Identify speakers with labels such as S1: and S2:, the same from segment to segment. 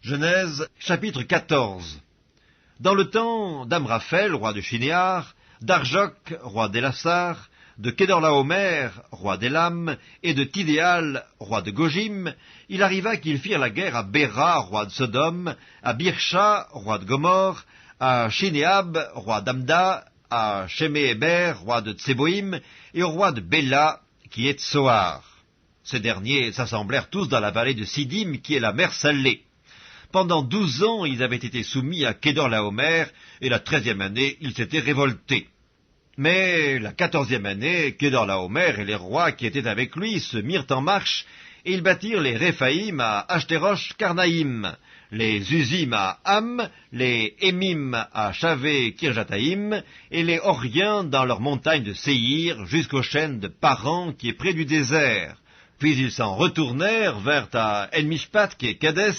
S1: Genèse, chapitre 14. Dans le temps d'Amraphel, roi de Shinéar, d'Arjok, roi d'Élassar, de Kedorlaomer, roi d'Élam, et de Tidéal, roi de Gojim, il arriva qu'ils firent la guerre à Béra, roi de Sodome, à Birsha, roi de Gomorre, à Shinéab, roi d'Amda, à Sheméhéber, roi de Tseboïm, et au roi de Béla, qui est Tsoar. Ces derniers s'assemblèrent tous dans la vallée de Sidim, qui est la mer Salée. Pendant 12 ans, ils avaient été soumis à Kedorlaomer, et la 13e année, ils s'étaient révoltés. Mais la 14e année, Kedorlaomer et les rois qui étaient avec lui se mirent en marche, et ils bâtirent les Réphaïm à Ashterosh-Karnaïm, les Uzim à Ham, les Émim à Chavé-Kirjataïm, et les Horiens dans leurs montagnes de Séhir, jusqu'aux chaînes de Paran, qui est près du désert. Puis ils s'en retournèrent vers à En-Mishpat, qui est Kadès,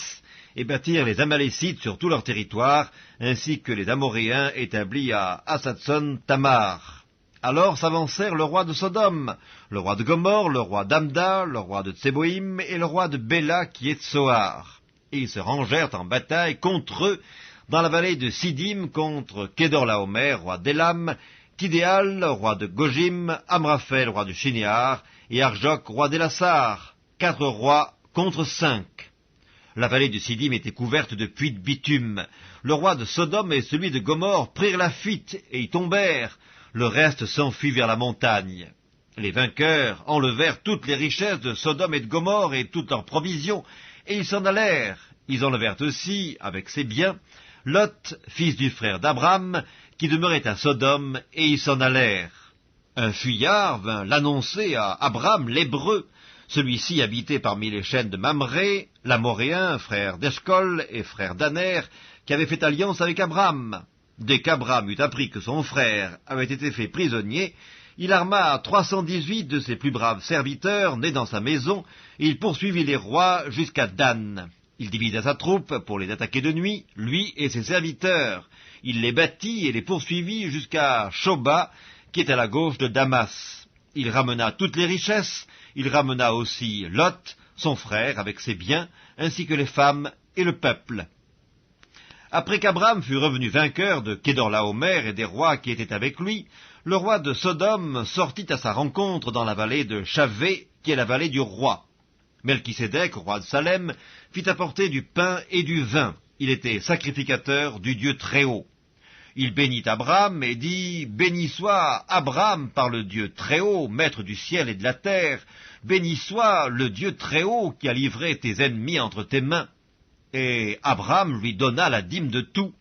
S1: et bâtirent les Amalécites sur tout leur territoire, ainsi que les Amoréens établis à Hasatson-Tamar. Alors s'avancèrent le roi de Sodome, le roi de Gomorre, le roi d'Amda, le roi de Tseboïm, et le roi de Béla, qui est Tsoar. Et ils se rangèrent en bataille contre eux, dans la vallée de Sidim, contre Kedorlaomer, roi d'Élam, Tidéal, roi de Gojim, Amraphel, roi de Shinéar, et Arjok, roi d'Élassar, 4 rois contre 5. La vallée de Sidim était couverte de puits de bitume. Le roi de Sodome et celui de Gomorre prirent la fuite et y tombèrent. Le reste s'enfuit vers la montagne. Les vainqueurs enlevèrent toutes les richesses de Sodome et de Gomorre et toutes leurs provisions, et ils s'en allèrent. Ils enlevèrent aussi, avec ses biens, Lot, fils du frère d'Abram, qui demeurait à Sodome, et ils s'en allèrent. Un fuyard vint l'annoncer à Abram l'Hébreu. Celui-ci habitait parmi les chaînes de Mamré, l'Amoréen, frère d'Eshcol et frère d'Aner, qui avait fait alliance avec Abram. Dès qu'Abram eut appris que son frère avait été fait prisonnier, il arma 318 de ses plus braves serviteurs nés dans sa maison, et il poursuivit les rois jusqu'à Dan. Il divisa sa troupe pour les attaquer de nuit, lui et ses serviteurs. Il les battit et les poursuivit jusqu'à Shoba, qui est à la gauche de Damas. Il ramena toutes les richesses. Il ramena aussi Lot, son frère, avec ses biens, ainsi que les femmes et le peuple. Après qu'Abram fut revenu vainqueur de Kedorlaomer et des rois qui étaient avec lui, le roi de Sodome sortit à sa rencontre dans la vallée de Chavé, qui est la vallée du roi. Melchisédek, roi de Salem, fit apporter du pain et du vin. Il était sacrificateur du Dieu Très-Haut. Il bénit Abram et dit « Béni soit Abram par le Dieu Très-Haut, maître du ciel et de la terre. Béni soit le Dieu Très-Haut qui a livré tes ennemis entre tes mains. » Et Abram lui donna la dîme de tout.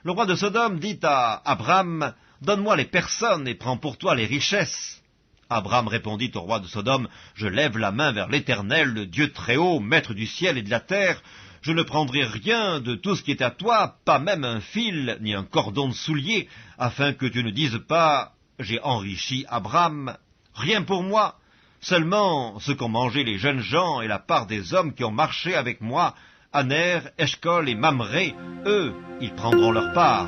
S1: Le roi de Sodome dit à Abram « Donne-moi les personnes et prends pour toi les richesses. » Abram répondit au roi de Sodome « Je lève la main vers l'Éternel, le Dieu Très-Haut, maître du ciel et de la terre. Je ne prendrai rien de tout ce qui est à toi, pas même un fil, ni un cordon de soulier, afin que tu ne dises pas « J'ai enrichi Abram ». Rien pour moi, seulement ce qu'ont mangé les jeunes gens et la part des hommes qui ont marché avec moi, Aner, Eshcol et Mamré, eux, ils prendront leur part.